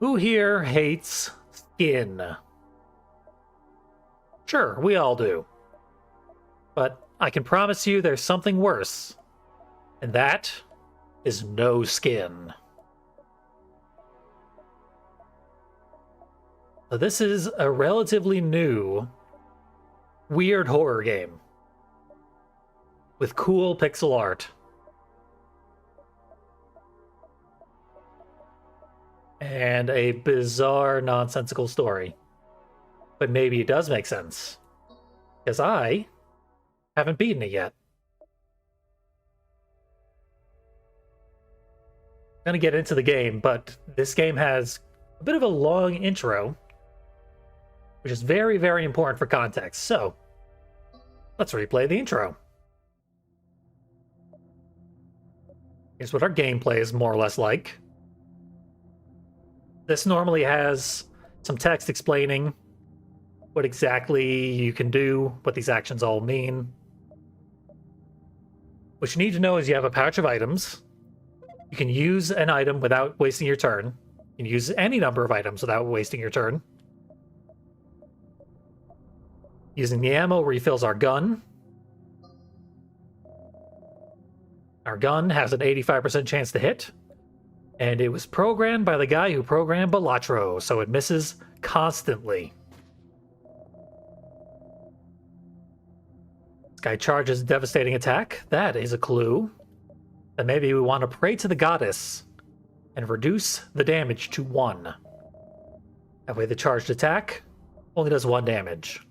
Who here hates skin? Sure, we all do. But I can promise you there's something worse. And that is no skin. So this is a relatively new, weird horror game. With cool pixel art. And a bizarre, nonsensical story. But maybe it does make sense. Because I haven't beaten it yet. I'm gonna get into the game, but this game has a bit of a long intro, which is very, very important for context. So, let's replay the intro. Here's what our gameplay is more or less like. This normally has some text explaining what exactly you can do, what these actions all mean. What you need to know is you have a pouch of items. You can use an item without wasting your turn. You can use any number of items without wasting your turn. Using the ammo refills our gun. Our gun has an 85% chance to hit. And it was programmed by the guy who programmed Balatro, so it misses constantly. This guy charges a devastating attack. That is a clue. That maybe we want to pray to the goddess and reduce the damage to 1. That way the charged attack only does 1 damage.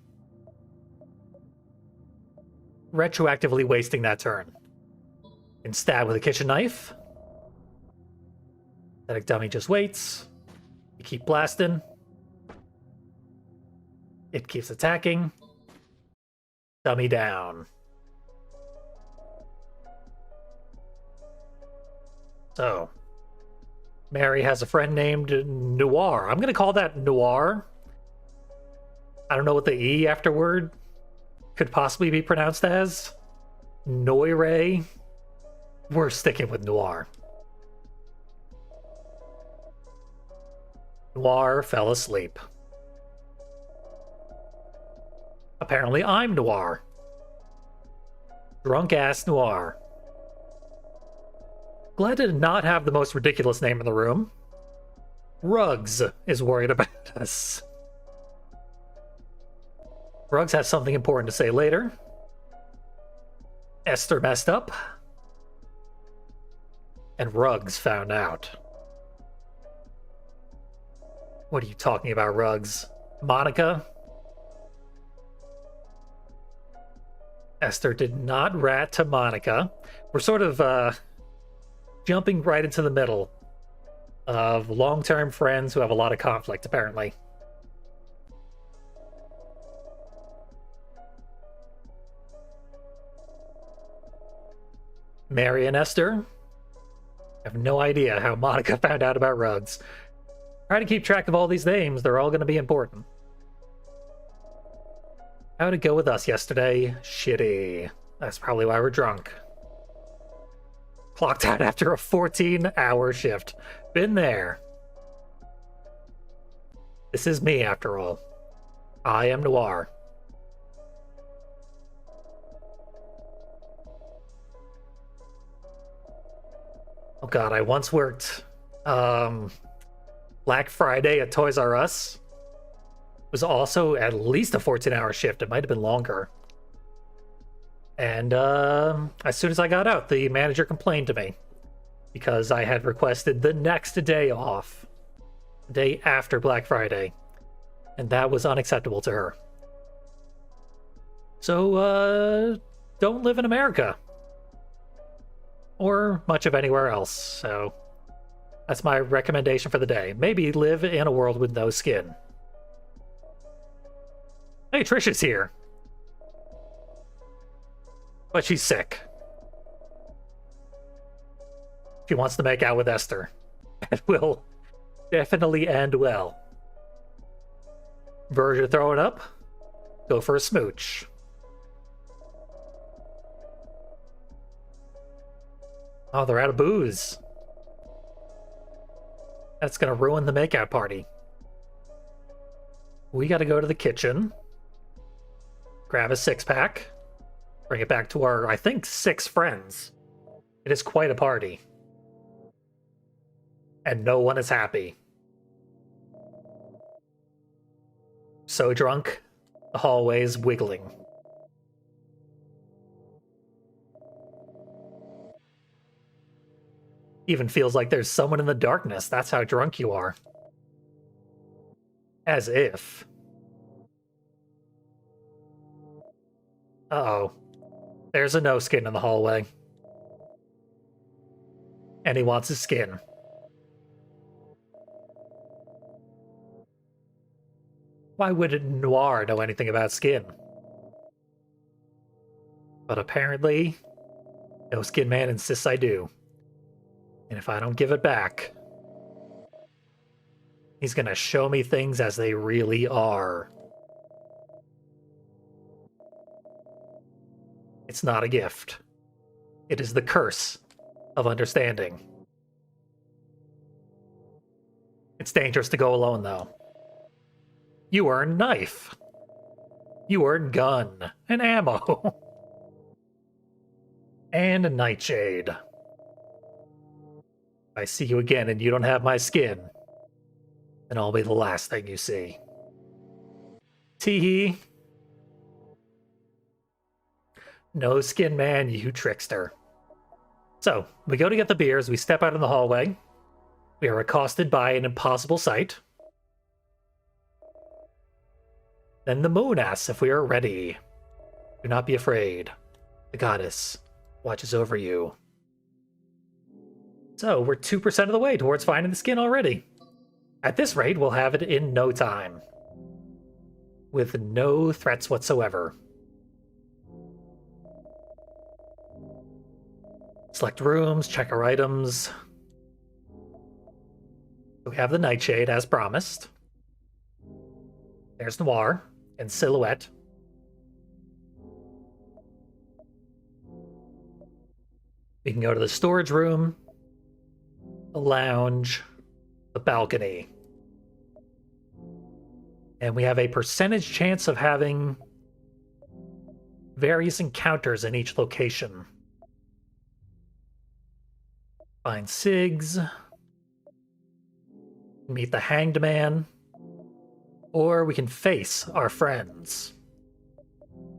Retroactively wasting that turn. You can stab with a kitchen knife. That dummy just waits. You keep blasting. It keeps attacking. Dummy down. So, Mary has a friend named Noire. I'm going to call that Noire. I don't know what the E afterward could possibly be pronounced as. Noire. We're sticking with Noire. Noire fell asleep. Apparently I'm Noire. Drunk-ass Noire. Glad to not have the most ridiculous name in the room. Ruggs is worried about us. Ruggs has something important to say later. Esther messed up. And Ruggs found out. What are you talking about, Ruggs? Monica? Esther did not rat to Monica. We're sort of jumping right into the middle of long-term friends who have a lot of conflict, apparently. Mary and Esther have no idea how Monica found out about Ruggs. Try to keep track of all these names. They're all going to be important. How'd it go with us yesterday? Shitty. That's probably why we're drunk. Clocked out after a 14-hour shift. Been there. This is me, after all. I am Noire. Oh god, I once worked Black Friday at Toys R Us. It was also at least a 14-hour shift. It might have been longer. And as soon as I got out, the manager complained to me because I had requested the next day off, the day after Black Friday, and that was unacceptable to her. So don't live in America or much of anywhere else. So that's my recommendation for the day. Maybe live in a world with no skin. Hey, Trish is here. But she's sick. She wants to make out with Esther. It will definitely end well. Verge of throwing up? Go for a smooch. Oh, they're out of booze. That's gonna ruin the makeout party. We gotta go to the kitchen, grab a 6-pack, bring it back to our, I think, 6 friends. It is quite a party. And no one is happy. So drunk, the hallway's wiggling. Even feels like there's someone in the darkness. That's how drunk you are. As if. Uh-oh. There's a no-skin in the hallway. And he wants his skin. Why would Noire know anything about skin? But apparently, No Skin Man insists I do. And if I don't give it back, he's gonna show me things as they really are. It's not a gift. It is the curse of understanding. It's dangerous to go alone, though. You earn knife. You earn gun and ammo. And a nightshade. If I see you again and you don't have my skin, then I'll be the last thing you see. Teehee. No Skin Man, you trickster. So, we go to get the beers, we step out in the hallway. We are accosted by an impossible sight. Then the moon asks if we are ready. Do not be afraid. The goddess watches over you. So, we're 2% of the way towards finding the skin already. At this rate, we'll have it in no time. With no threats whatsoever. Select rooms, check our items. We have the nightshade as promised. There's Noire in silhouette. We can go to the storage room, the lounge, the balcony. And we have a percentage chance of having various encounters in each location. Find Sigs, meet the Hanged Man, or we can face our friends.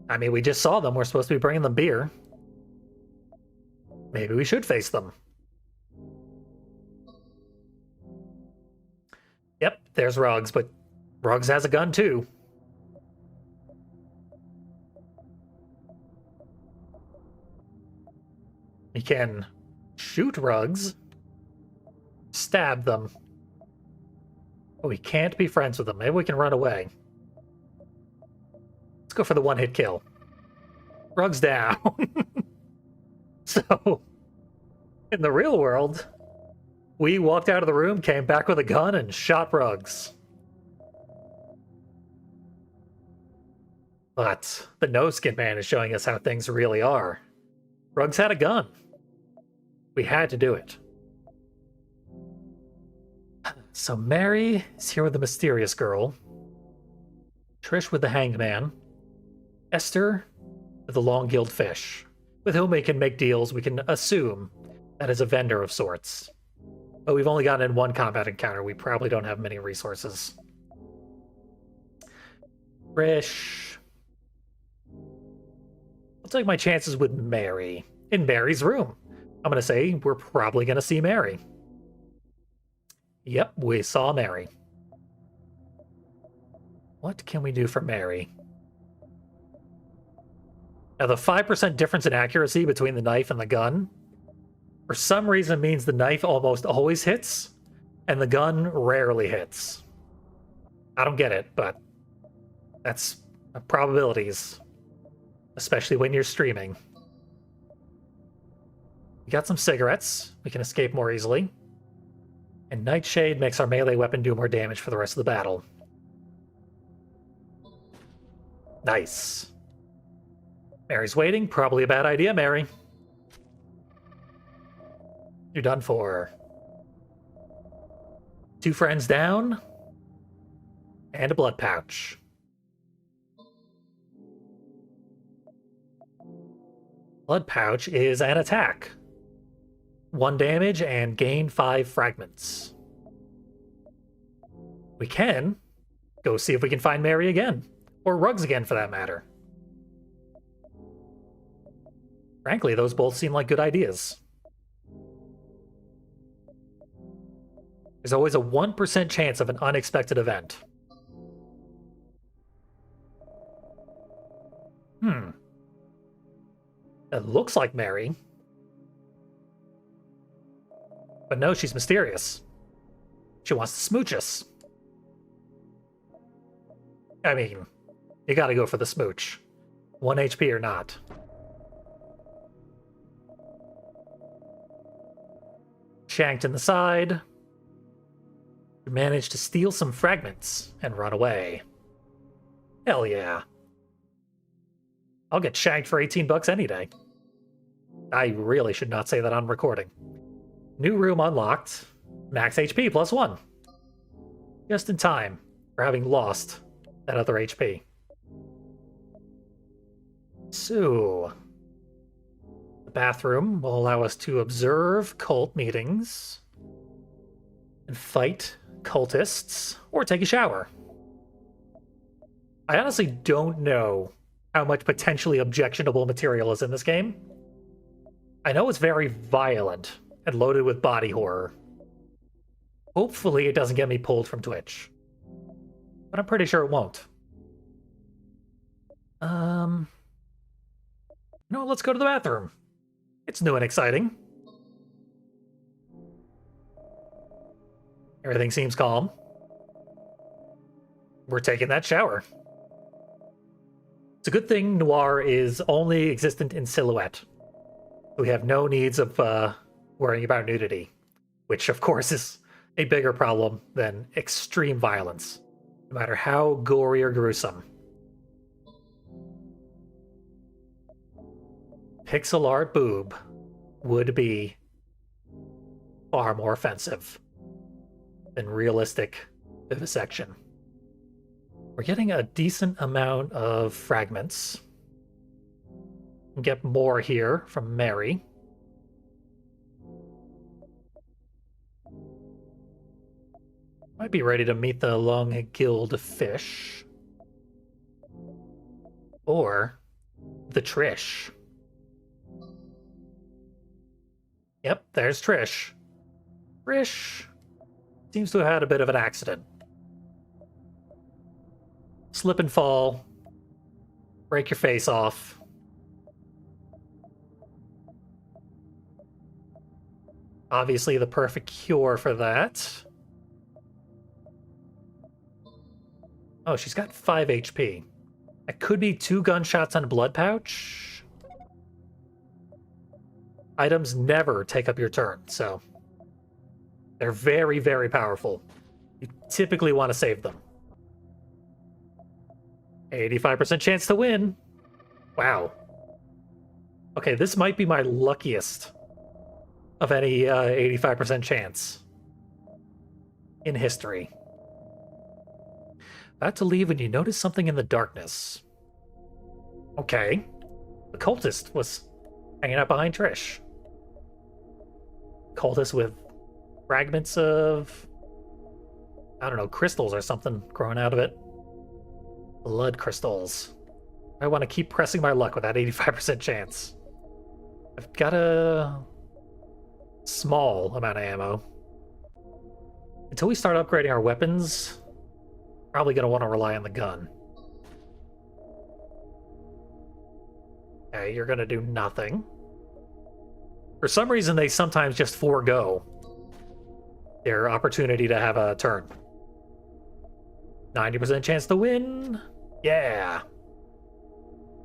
I mean, we just saw them. We're supposed to be bringing them beer. Maybe we should face them. Yep, there's Ruggs, but Ruggs has a gun too. We can shoot Ruggs, stab them. But we can't be friends with them. Maybe we can run away. Let's go for the one-hit kill. Ruggs down. So, in the real world, we walked out of the room, came back with a gun, and shot Ruggs. But the No Skin Man is showing us how things really are. Ruggs had a gun. We had to do it. So Mary is here with the mysterious girl. Trish with the Hanged Man. Esther with the long-gilled fish, with whom we can make deals. We can assume that is a vendor of sorts. But we've only gotten in one combat encounter. We probably don't have many resources. Trish. I'll take my chances with Mary. In Mary's room. I'm going to say we're probably going to see Mary. Yep, we saw Mary. What can we do for Mary? Now, the 5% difference in accuracy between the knife and the gun, for some reason means the knife almost always hits, and the gun rarely hits. I don't get it, but that's probabilities, especially when you're streaming. We got some cigarettes. We can escape more easily. And Nightshade makes our melee weapon do more damage for the rest of the battle. Nice. Mary's waiting. Probably a bad idea, Mary. You're done for. 2 friends down. And a blood pouch. Blood pouch is an attack. 1 damage and gain 5 fragments. We can go see if we can find Mary again. Or Rugs again, for that matter. Frankly, those both seem like good ideas. There's always a 1% chance of an unexpected event. It looks like Mary. But no, she's mysterious. She wants to smooch us. I mean, you gotta go for the smooch. 1 HP or not. Shanked in the side. We managed to steal some fragments and run away. Hell yeah. I'll get shanked for 18 bucks any day. I really should not say that on recording. New room unlocked. Max HP plus 1. Just in time for having lost that other HP. So, the bathroom will allow us to observe cult meetings and fight cultists or take a shower. I honestly don't know how much potentially objectionable material is in this game. I know it's very violent and loaded with body horror. Hopefully it doesn't get me pulled from Twitch. But I'm pretty sure it won't. No, let's go to the bathroom. It's new and exciting. Everything seems calm. We're taking that shower. It's a good thing Noire is only existent in silhouette. We have no needs of worrying about nudity, which of course is a bigger problem than extreme violence, no matter how gory or gruesome. Pixel art boob would be far more offensive than realistic vivisection. We're getting a decent amount of fragments. We'll get more here from Mary. Might be ready to meet the long-gilled fish. Or the Trish. Yep, there's Trish. Trish seems to have had a bit of an accident. Slip and fall. Break your face off. Obviously the perfect cure for that. Oh, she's got 5 HP. That could be 2 gunshots on a blood pouch. Items never take up your turn, so they're very, very powerful. You typically want to save them. 85% chance to win. Wow. Okay, this might be my luckiest of any 85% chance in history. About to leave when you notice something in the darkness. Okay. The cultist was hanging out behind Trish. Cultist with fragments of, I don't know, crystals or something growing out of it. Blood crystals. I want to keep pressing my luck with that 85% chance. I've got a small amount of ammo. Until we start upgrading our weapons, probably going to want to rely on the gun. Okay, you're going to do nothing. For some reason, they sometimes just forego their opportunity to have a turn. 90% chance to win. Yeah.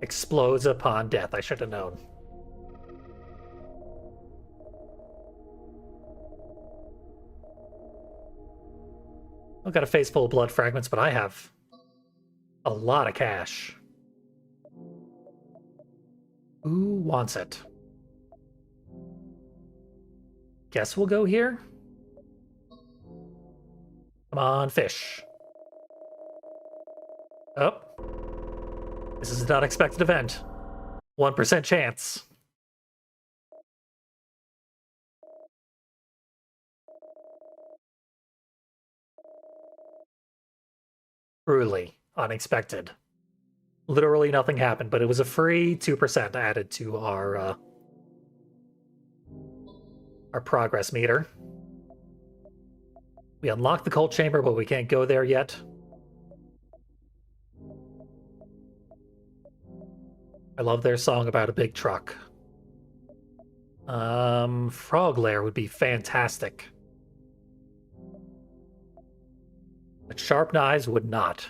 Explodes upon death. I should have known. I've got a face full of blood fragments, but I have a lot of cash. Who wants it? Guess we'll go here. Come on, fish. Oh. This is an unexpected event. 1% chance. Truly unexpected. Literally nothing happened, but it was a free 2% added to our progress meter. We unlocked the cult chamber, but we can't go there yet. I love their song about a big truck. Frog lair would be fantastic. But sharp knives would not.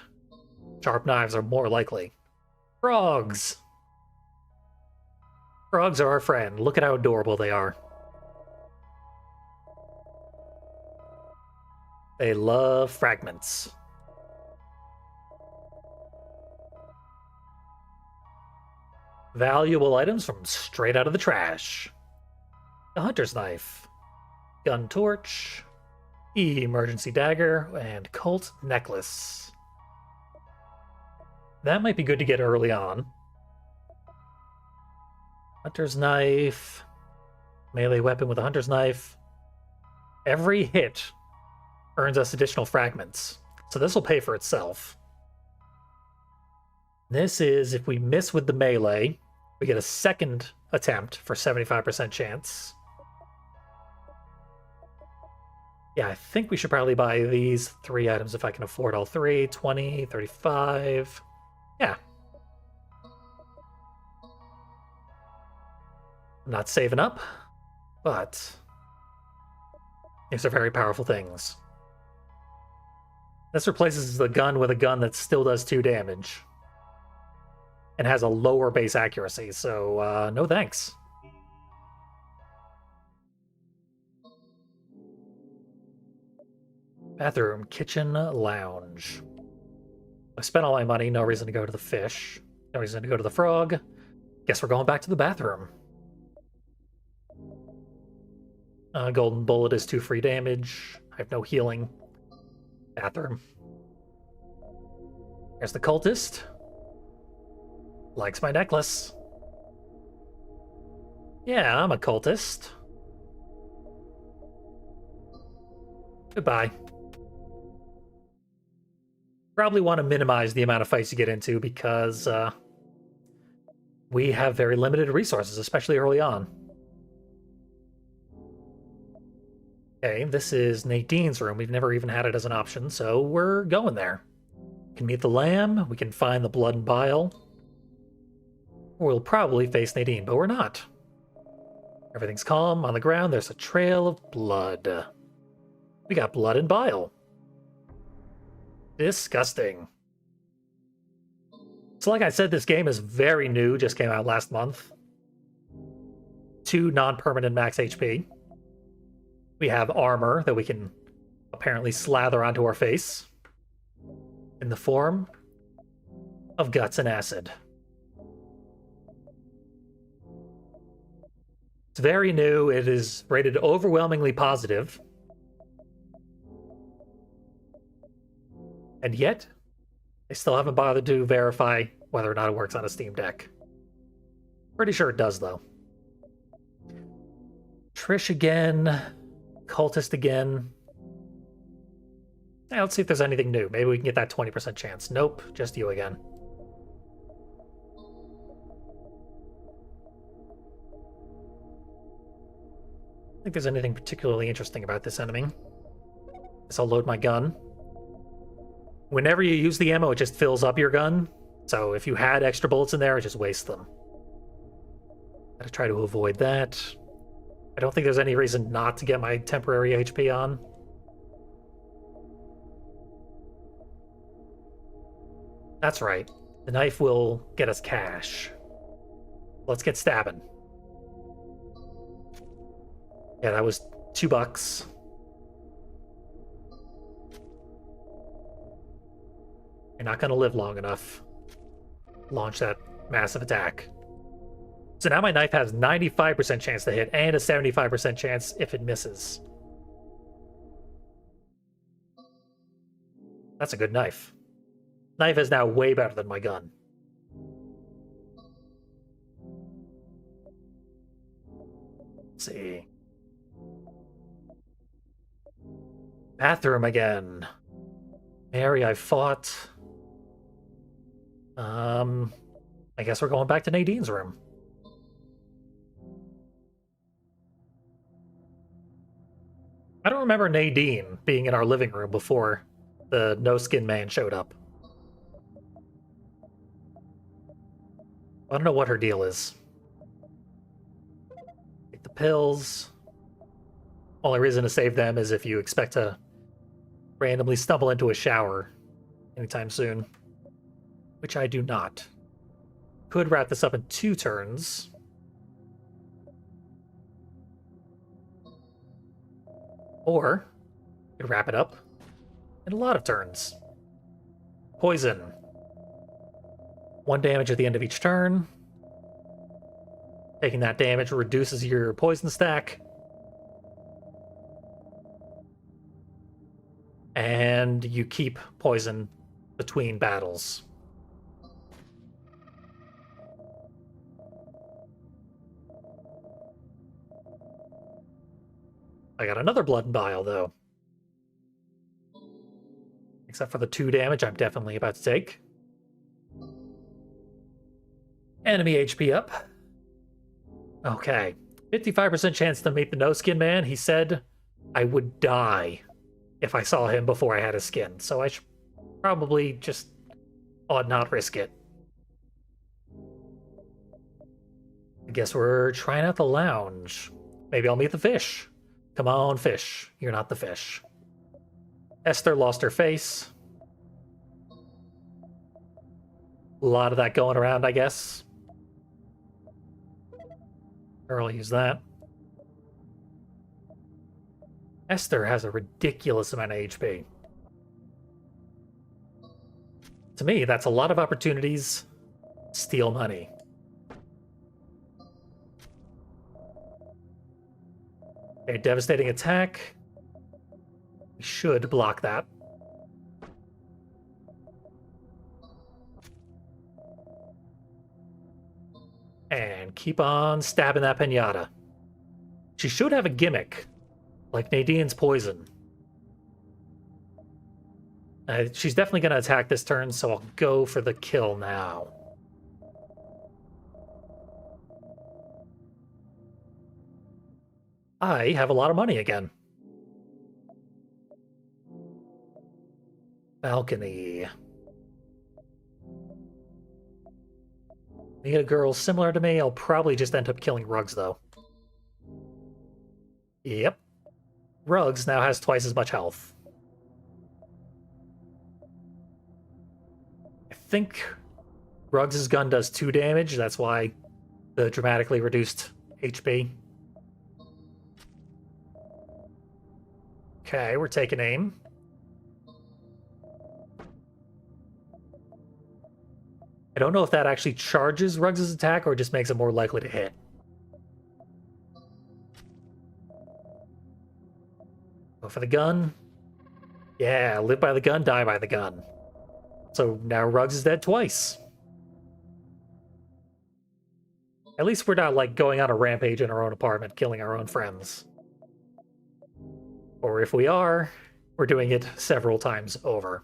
Sharp knives are more likely. Frogs! Frogs are our friend. Look at how adorable they are. They love fragments. Valuable items from straight out of the trash. The hunter's knife. Gun torch. Emergency dagger. And cult necklace. That might be good to get early on. Hunter's knife. Melee weapon with a hunter's knife. Every hit earns us additional fragments. So this will pay for itself. This is if we miss with the melee, we get a second attempt for 75% chance. Yeah, I think we should probably buy these 3 items if I can afford all 3. 20, 35. Yeah. I'm not saving up, but these are very powerful things. This replaces the gun with a gun that still does 2 damage. And has a lower base accuracy, so no thanks. Bathroom, kitchen, lounge. I spent all my money, no reason to go to the fish. No reason to go to the frog. Guess we're going back to the bathroom. Golden bullet is 2 free damage. I have no healing. Bathroom. There's the cultist. Likes my necklace. Yeah, I'm a cultist. Goodbye. Probably want to minimize the amount of fights you get into because we have very limited resources, especially early on. Okay, this is Nadine's room. We've never even had it as an option, so we're going there. We can meet the lamb, we can find the blood and bile. We'll probably face Nadine, but we're not. Everything's calm. On the ground, there's a trail of blood. We got blood and bile. Disgusting. So like I said, this game is very new, just came out last month. 2 non-permanent max HP. We have armor that we can apparently slather onto our face in the form of guts and acid. It's very new. It is rated overwhelmingly positive. And yet, they still haven't bothered to verify whether or not it works on a Steam Deck. Pretty sure it does, though. Trish again. Cultist again. Hey, let's see if there's anything new. Maybe we can get that 20% chance. Nope, just you again. I don't think there's anything particularly interesting about this enemy. Guess I'll load my gun. Whenever you use the ammo, it just fills up your gun. So if you had extra bullets in there, just waste them. Gotta try to avoid that. I don't think there's any reason not to get my temporary HP on. That's right. The knife will get us cash. Let's get stabbing. Yeah, that was $2. You're not gonna live long enough. Launch that massive attack. So now my knife has 95% chance to hit and a 75% chance if it misses. That's a good knife. Knife is now way better than my gun. Let's see. Bathroom again. Mary, I fought. I guess we're going back to Nadine's room. I don't remember Nadine being in our living room before the no-skin man showed up. I don't know what her deal is. Take the pills. Only reason to save them is if you expect to randomly stumble into a shower anytime soon, which I do not. Could wrap this up in 2 turns. Or could wrap it up in a lot of turns. Poison. 1 damage at the end of each turn. Taking that damage reduces your poison stack. And you keep poison between battles. I got another blood and bile, though. Except for the 2 damage I'm definitely about to take. Enemy HP up. Okay. 55% chance to meet the no-skin man. He said I would die if I saw him before I had his skin, so I should probably just ought not risk it. I guess we're trying out the lounge. Maybe I'll meet the fish. Come on, fish. You're not the fish. Esther lost her face. A lot of that going around, I guess. I'll use that. Esther has a ridiculous amount of HP. To me, that's a lot of opportunities. Steal money. A devastating attack. We should block that. And keep on stabbing that pinata. She should have a gimmick, like Nadine's poison. She's definitely going to attack this turn, so I'll go for the kill now. I have a lot of money again. Balcony. Meet a girl similar to me. I'll probably just end up killing Ruggs, though. Yep. Ruggs now has twice as much health. I think Ruggs' gun does 2 damage. That's why the dramatically reduced HP. Okay, we're taking aim. I don't know if that actually charges Ruggs' attack or just makes it more likely to hit. Go for the gun. Yeah, live by the gun, die by the gun. So now Ruggs is dead twice. At least we're not, like, going on a rampage in our own apartment, killing our own friends. Or if we are, we're doing it several times over.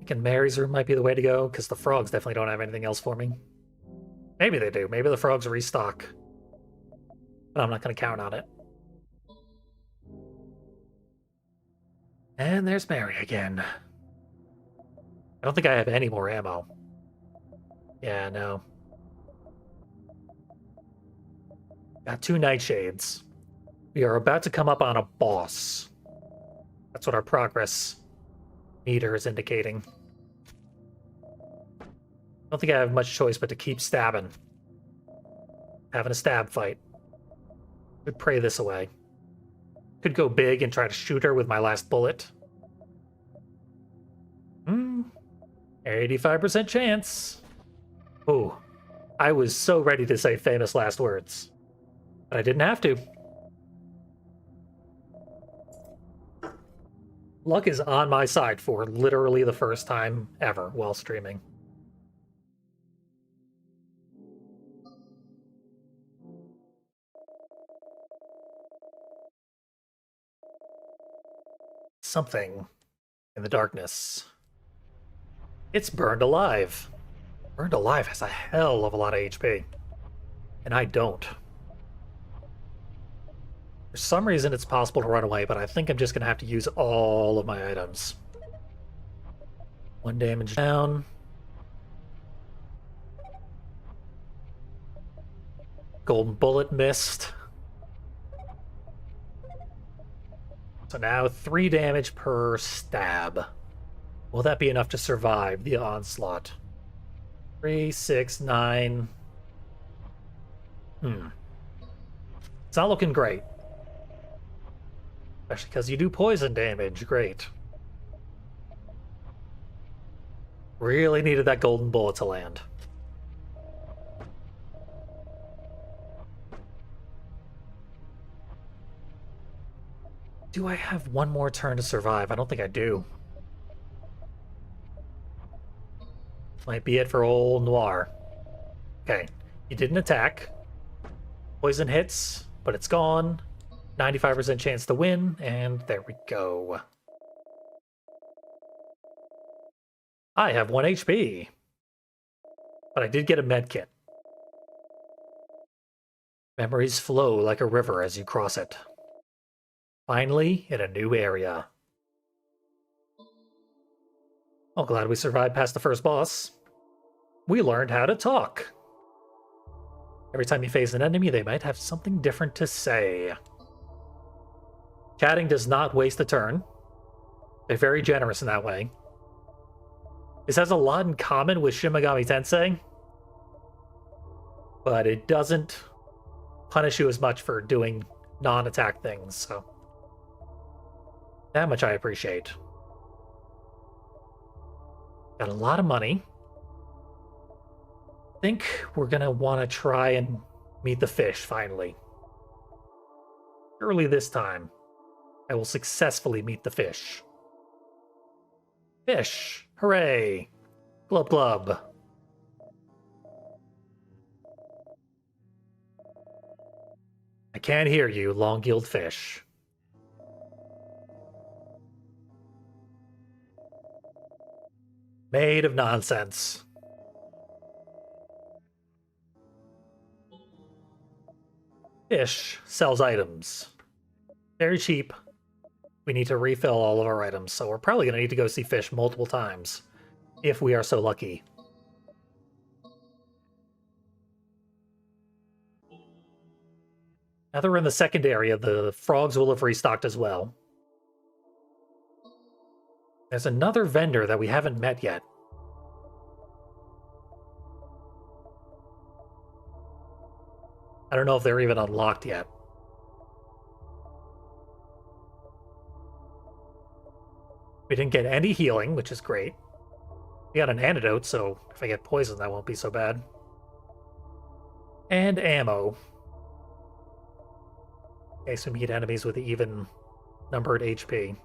I think Mary's room might be the way to go, because the frogs definitely don't have anything else for me. Maybe they do. Maybe the frogs restock. But I'm not going to count on it. And there's Mary again. I don't think I have any more ammo. Yeah, no. Got 2 nightshades. We are about to come up on a boss. That's what our progress meter is indicating. I don't think I have much choice but to keep stabbing. Having a stab fight. Could pray this away. Could go big and try to shoot her with my last bullet. 85% chance. Ooh, I was so ready to say famous last words. But I didn't have to. Luck is on my side for literally the first time ever while streaming. Something in the darkness. It's burned alive. Burned alive has a hell of a lot of HP. And I don't. For some reason it's possible to run away, but I think I'm just going to have to use all of my items. 1 damage down. Golden bullet missed. So now 3 damage per stab. Will that be enough to survive the onslaught? 3, 6, 9. It's not looking great. Especially because you do poison damage. Great. Really needed that golden bullet to land. Do I have one more turn to survive? I don't think I do. Might be it for old Noire. Okay, he didn't attack. Poison hits, but it's gone. 95% chance to win, and there we go. I have 1 HP. But I did get a med kit. Memories flow like a river as you cross it. Finally, in a new area. Oh, glad we survived past the first boss. We learned how to talk. Every time you face an enemy, they might have something different to say. Chatting does not waste a turn. They're very generous in that way. This has a lot in common with Shin Megami Tensei, but it doesn't punish you as much for doing non-attack things, so that much I appreciate. Got a lot of money. I think we're gonna want to try and meet the fish finally. Surely this time, I will successfully meet the fish. Fish! Hooray! Glub glub. I can't hear you, long-gilled fish. Made of nonsense. Fish sells items. Very cheap. We need to refill all of our items, so we're probably going to need to go see Fish multiple times, if we are so lucky. Now that we're in the second area, the frogs will have restocked as well. There's another vendor that we haven't met yet. I don't know if they're even unlocked yet. We didn't get any healing, which is great. We got an antidote, so if I get poisoned, that won't be so bad. And ammo. In case we meet enemies with even numbered HP.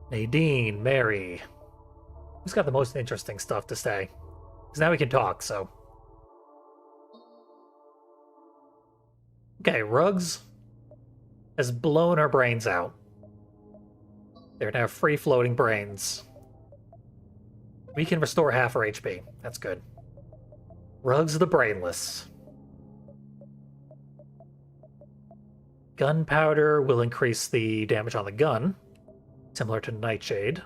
Nadine, Mary. Who's got the most interesting stuff to say? Because now we can talk, so. Okay, Ruggs has blown our brains out. They're now free-floating brains. We can restore half our HP. That's good. Ruggs the Brainless. Gunpowder will increase the damage on the gun, similar to Nightshade.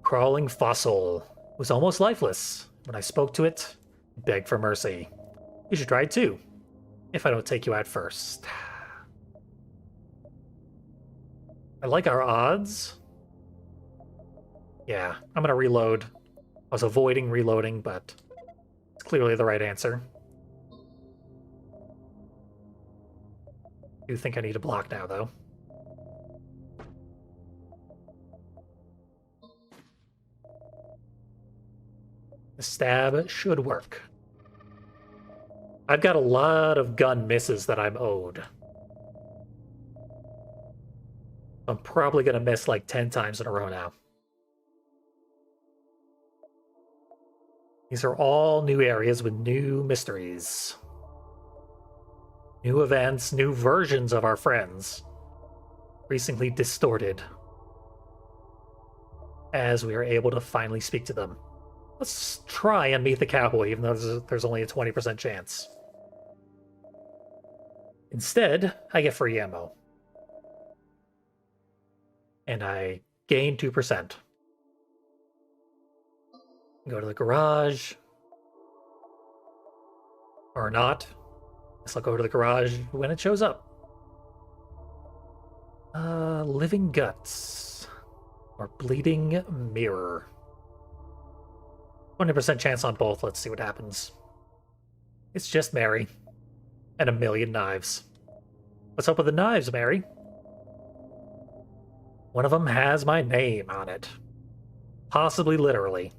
Crawling Fossil was almost lifeless. When I spoke to it, it begged for mercy. You should try it too, if I don't take you out first. I like our odds. Yeah, I'm gonna reload. I was avoiding reloading, but it's clearly the right answer. I do think I need a block now, though. The stab should work. I've got a lot of gun misses that I'm owed. I'm probably going to miss like 10 times in a row now. These are all new areas with new mysteries. New events, new versions of our friends. Increasingly distorted. As we are able to finally speak to them. Let's try and meet the cowboy, even though there's only a 20% chance. Instead, I get free ammo. And I gain 2%. Go to the garage. Or not. Guess I'll go to the garage when it shows up. Living guts. Or bleeding mirror. 20% chance on both. Let's see what happens. It's just Mary. And a million knives. What's up with the knives, Mary? One of them has my name on it. Possibly literally.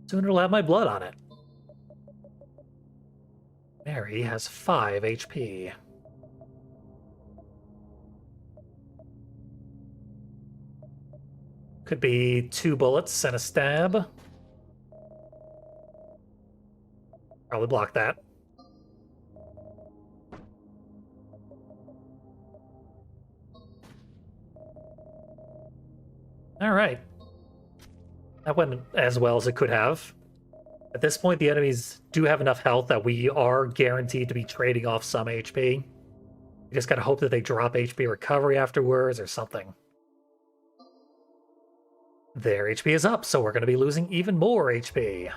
Soon it'll have my blood on it. Mary has 5 HP. Could be 2 bullets and a stab. Probably block that. Alright. That went as well as it could have. At this point, the enemies do have enough health that we are guaranteed to be trading off some HP. You just gotta hope that they drop HP recovery afterwards or something. Their HP is up, so we're gonna be losing even more HP.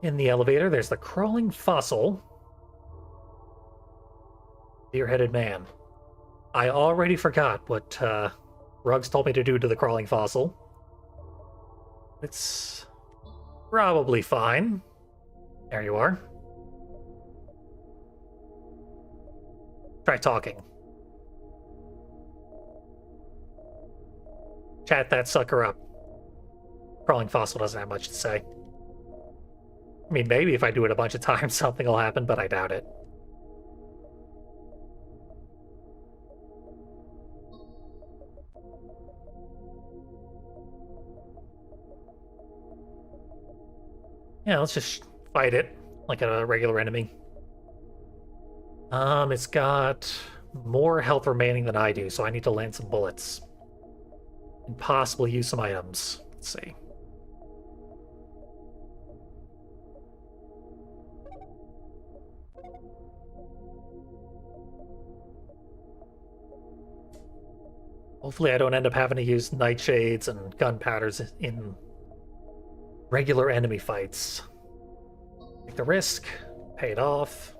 In the elevator, there's the crawling fossil. Deer-headed man. I already forgot what Ruggs told me to do to the crawling fossil. It's probably fine. There you are. Try talking. Chat that sucker up. Crawling fossil doesn't have much to say. I mean, maybe if I do it a bunch of times, something will happen, but I doubt it. Yeah, let's just fight it like a regular enemy. It's got more health remaining than I do, so I need to land some bullets. And possibly use some items. Let's see. Hopefully I don't end up having to use nightshades and gunpowders in regular enemy fights. Take the risk, pay it off.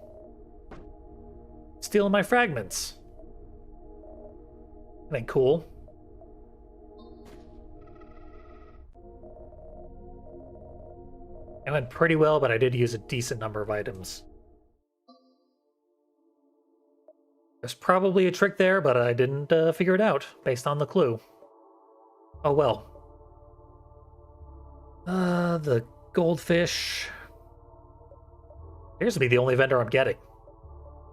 Stealing my fragments. That ain't cool. It went pretty well, but I did use a decent number of items. There's probably a trick there, but I didn't figure it out based on the clue. Oh well. The goldfish appears to be the only vendor I'm getting.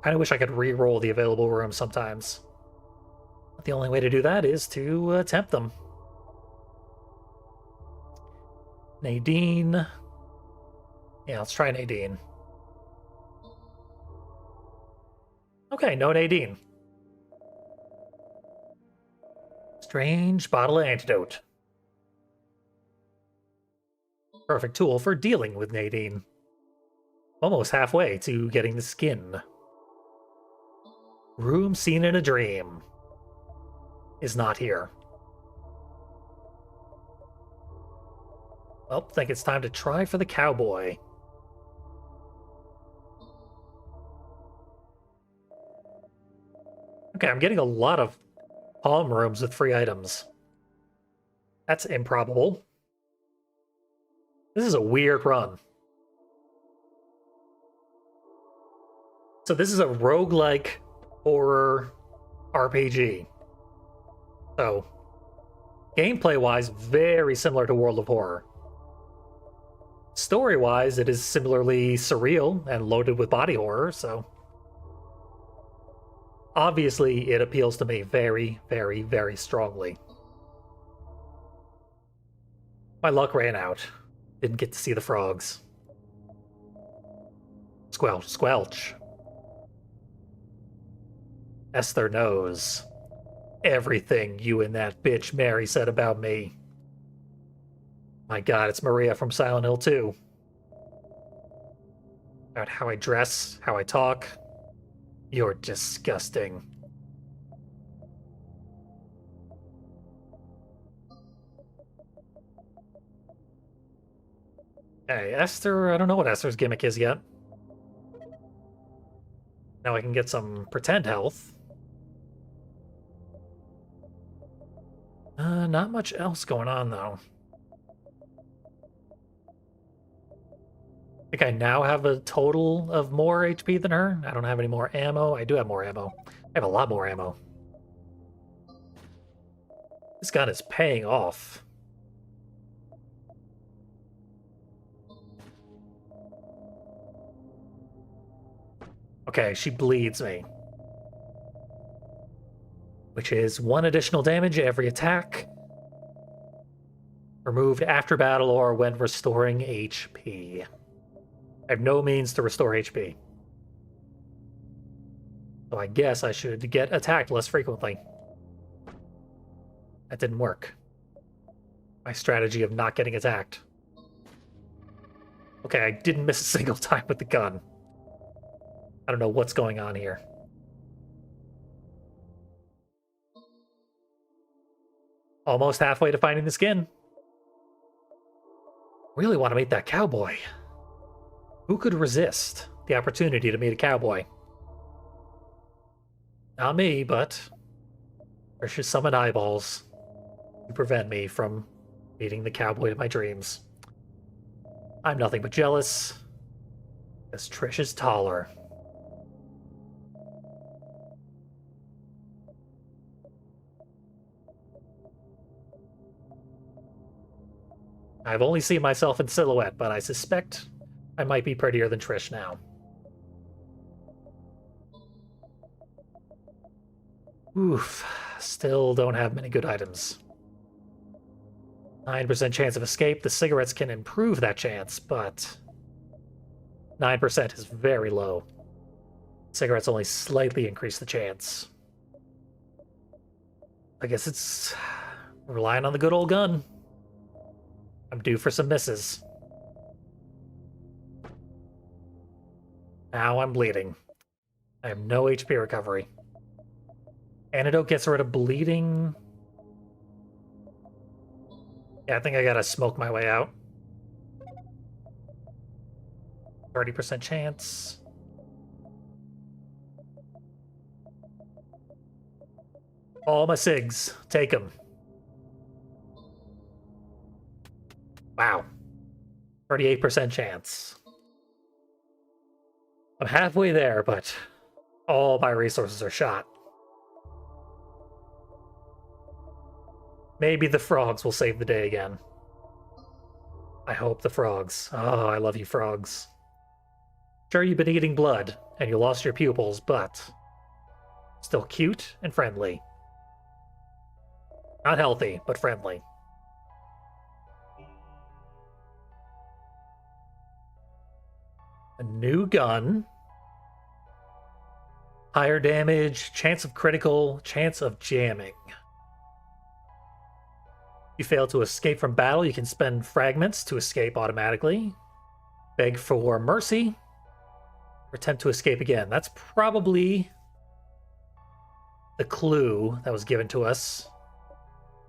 Kinda wish I could re-roll the available rooms sometimes. But the only way to do that is to tempt them. Nadine. Yeah, let's try Nadine. Okay, no Nadine. Strange bottle of antidote. Perfect tool for dealing with Nadine. Almost halfway to getting the skin. Room seen in a dream. Is not here. Well, think it's time to try for the cowboy. Okay, I'm getting a lot of palm rooms with free items. That's improbable. This is a weird run. So this is a roguelike horror RPG. So, gameplay-wise, very similar to World of Horror. story-wise, it is similarly surreal and loaded with body horror, so obviously it appeals to me very, very, very strongly. My luck ran out. Didn't get to see the frogs. Squelch, squelch. Esther knows everything you and that bitch Mary said about me. My god, it's Maria from Silent Hill 2. About how I dress, how I talk. You're disgusting. Hey, Esther, I don't know what Esther's gimmick is yet. Now I can get some pretend health. Not much else going on, though. I think I now have a total of more HP than her. I don't have any more ammo. I do have more ammo. I have a lot more ammo. This gun is paying off. Okay, she bleeds me. Which is 1 additional damage every attack. Removed after battle or when restoring HP. I have no means to restore HP. So I guess I should get attacked less frequently. That didn't work. My strategy of not getting attacked. Okay, I didn't miss a single time with the gun. I don't know what's going on here. Almost halfway to finding the skin. Really want to meet that cowboy. Who could resist the opportunity to meet a cowboy? Not me, but I should summon eyeballs to prevent me from meeting the cowboy of my dreams. I'm nothing but jealous, because Trish is taller. I've only seen myself in silhouette, but I suspect I might be prettier than Trish now. Oof, still don't have many good items. 9% chance of escape. The cigarettes can improve that chance, but 9% is very low. Cigarettes only slightly increase the chance. I guess it's relying on the good old gun. I'm due for some misses. Now I'm bleeding. I have no HP recovery. Antidote gets rid of bleeding. Yeah, I think I gotta smoke my way out. 30% chance. All my cigs. Take them. Wow. 38% chance. I'm halfway there, but all my resources are shot. Maybe the frogs will save the day again. I hope the frogs. Oh, I love you, frogs. Sure, you've been eating blood, and you lost your pupils, but still cute and friendly. Not healthy, but friendly. A new gun. Higher damage, chance of critical, chance of jamming. You fail to escape from battle, you can spend fragments to escape automatically. Beg for mercy. Or attempt to escape again. That's probably the clue that was given to us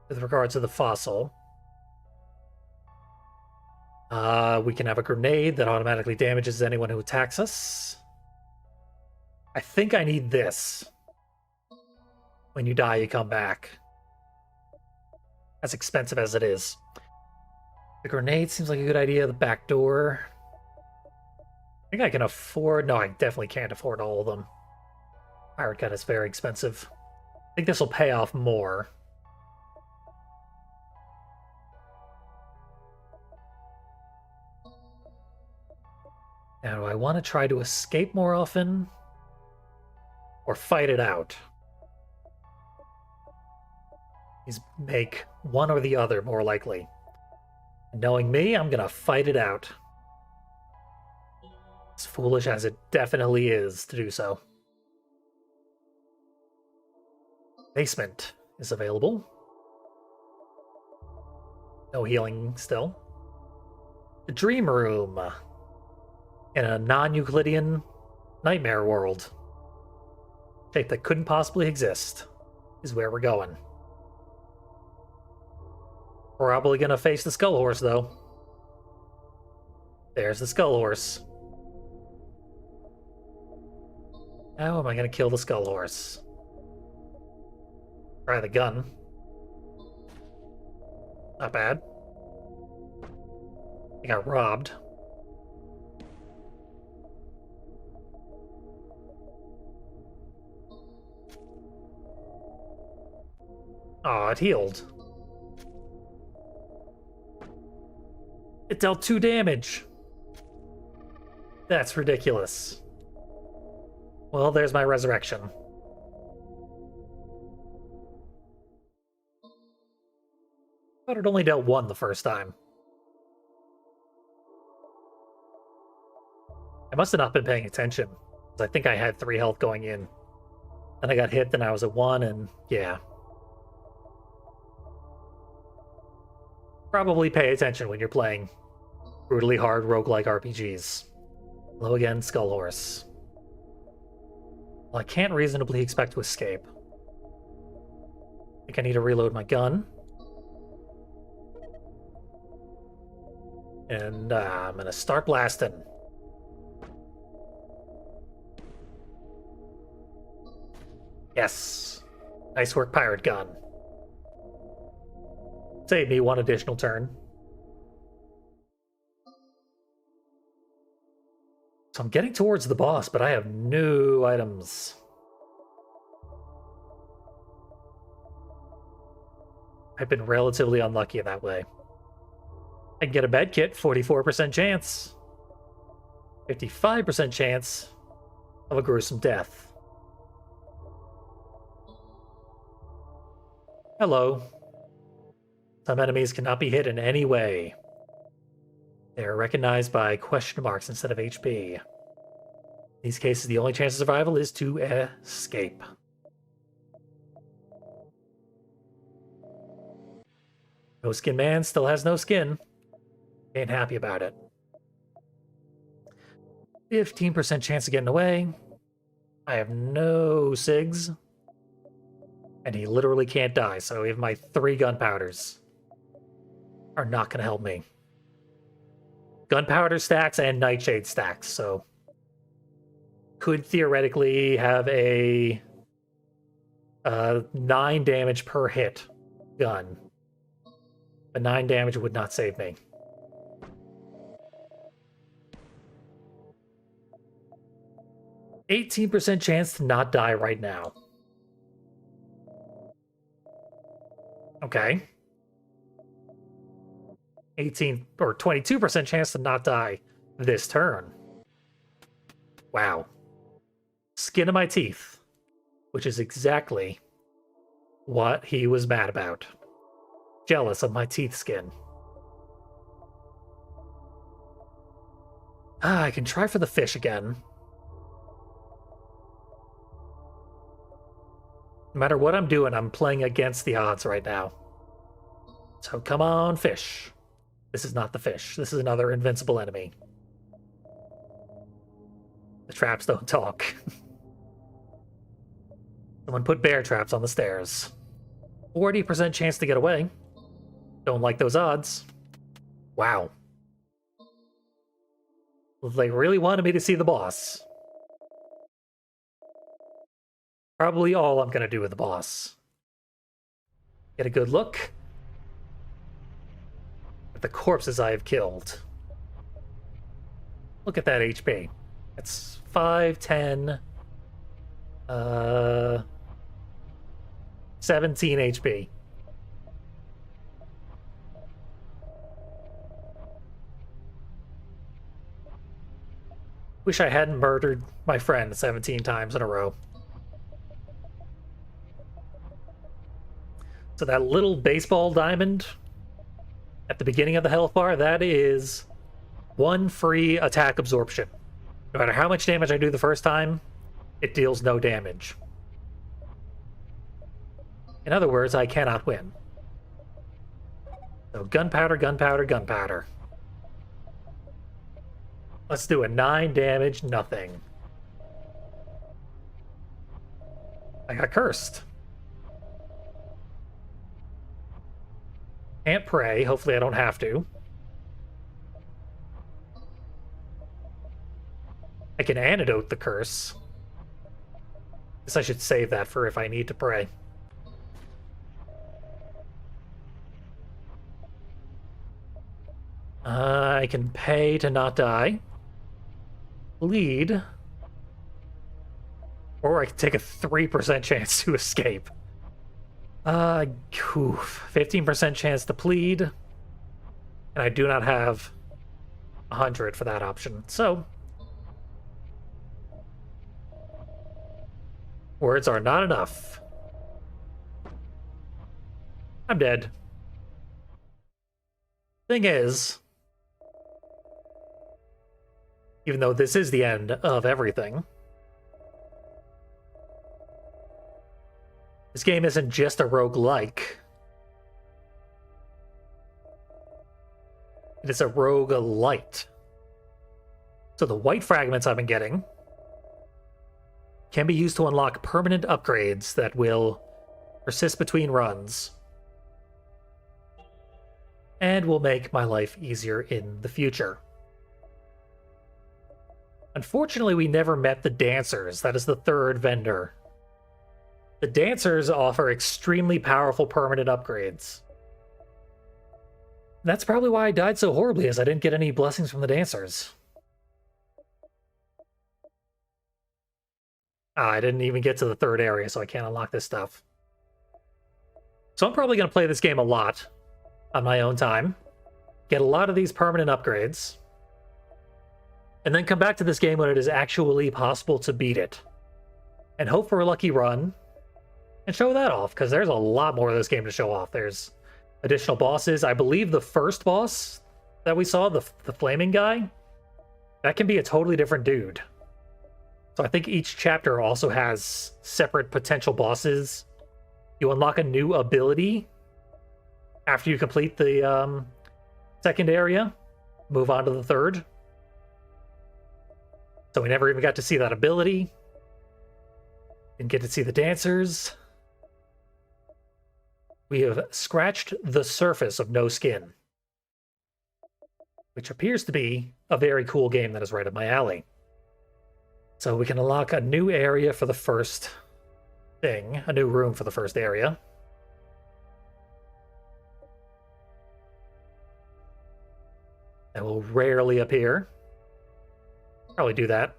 with regards to the fossil. We can have a grenade that automatically damages anyone who attacks us. I think I need this. When you die, you come back. As expensive as it is. The grenade seems like a good idea. The back door. I think I can afford... No, I definitely can't afford all of them. Pirate gun is very expensive. I think this will pay off more. Now, do I want to try to escape more often? Or fight it out? These make one or the other more likely. Knowing me, I'm gonna fight it out. As foolish as it definitely is to do so. Basement is available. No healing still. The Dream Room. In a non-Euclidean nightmare world. Shape that couldn't possibly exist is where we're going. Probably gonna face the Skull Horse, though. There's the Skull Horse. How am I gonna kill the Skull Horse? Try the gun. Not bad. I got robbed. Aw, it healed. It dealt 2 damage. That's ridiculous. Well, there's my resurrection. But it only dealt 1 the first time. I must have not been paying attention, because I think I had 3 health going in. Then I got hit, then I was at 1, and yeah. Probably pay attention when you're playing brutally hard roguelike RPGs. Hello again, Skull Horse. Well, I can't reasonably expect to escape. I think I need to reload my gun. And I'm gonna start blasting. Yes. Nice work, Pirate Gun. Save me 1 additional turn. So I'm getting towards the boss, but I have no items. I've been relatively unlucky in that way. I can get a med kit, 44% chance. 55% chance of a gruesome death. Hello. Some enemies cannot be hit in any way. They are recognized by question marks instead of HP. In these cases, the only chance of survival is to escape. No Skin Man still has no skin. Ain't happy about it. 15% chance of getting away. I have no SIGs. And he literally can't die, so even my 3 gunpowders are not going to help me. Gunpowder stacks and nightshade stacks, so could theoretically have a 9 damage per hit gun. But 9 damage would not save me. %18 chance to not die right now. Okay. 18 or 22% chance to not die this turn. Wow. Skin of my teeth, which is exactly what he was mad about. Jealous of my teeth skin. I can try for the fish again. No matter what I'm doing, I'm playing against the odds right now. So come on, fish. This is not the fish. This is another invincible enemy. The traps don't talk. Someone put bear traps on the stairs. 40% chance to get away. Don't like those odds. Wow. They really wanted me to see the boss. Probably all I'm going to do with the boss. Get a good look at the corpses I have killed. Look at that HP. It's 5, 10, 17 HP. Wish I hadn't murdered my friend 17 times in a row. So that little baseball diamond at the beginning of the health bar, that is 1 free attack absorption. No matter how much damage I do the first time, it deals no damage. In other words, I cannot win. So gunpowder, gunpowder, gunpowder. Let's do a 9 damage, nothing. I got cursed. Can't pray. Hopefully I don't have to. I can antidote the curse. Guess I should save that for if I need to pray. I can pay to not die. Bleed. Or I can take a 3% chance to escape. 15% chance to plead. And I do not have 100 for that option. So, words are not enough. I'm dead. Thing is, even though this is the end of everything, this game isn't just a roguelike. It is a roguelite. So the white fragments I've been getting can be used to unlock permanent upgrades that will persist between runs and will make my life easier in the future. Unfortunately, we never met the dancers. That is the third vendor. The dancers offer extremely powerful permanent upgrades. That's probably why I died so horribly, as I didn't get any blessings from the dancers. I didn't even get to the third area, so I can't unlock this stuff. So I'm probably going to play this game a lot on my own time, get a lot of these permanent upgrades, and then come back to this game when it is actually possible to beat it. And hope for a lucky run, and show that off, because there's a lot more of this game to show off. There's additional bosses. I believe the first boss that we saw, the flaming guy, that can be a totally different dude. So I think each chapter also has separate potential bosses. You unlock a new ability after you complete the second area, move on to the third. So we never even got to see that ability. Didn't get to see the dancers. We have scratched the surface of No Skin, which appears to be a very cool game that is right up my alley. So we can unlock a new area for the first thing, a new room for the first area. That will rarely appear. Probably do that.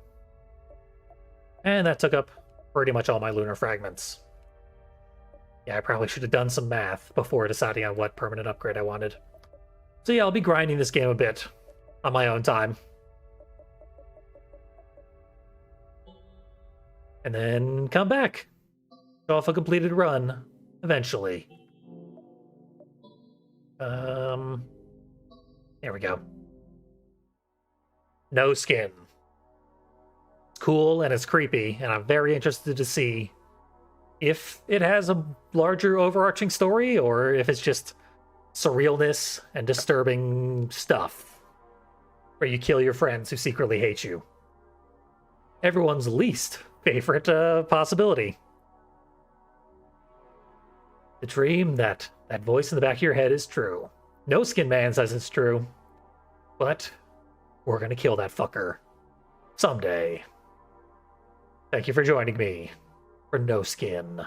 And that took up pretty much all my lunar fragments. Yeah, I probably should have done some math before deciding on what permanent upgrade I wanted. So yeah, I'll be grinding this game a bit on my own time. And then come back. Show off a completed run, eventually. There we go. No Skin. It's cool and it's creepy, and I'm very interested to see if it has a larger overarching story, or if it's just surrealness and disturbing stuff where you kill your friends who secretly hate you. Everyone's least favorite possibility. The dream that voice in the back of your head is true. No Skin Man says it's true, but we're gonna kill that fucker someday. Thank you for joining me for No Skin.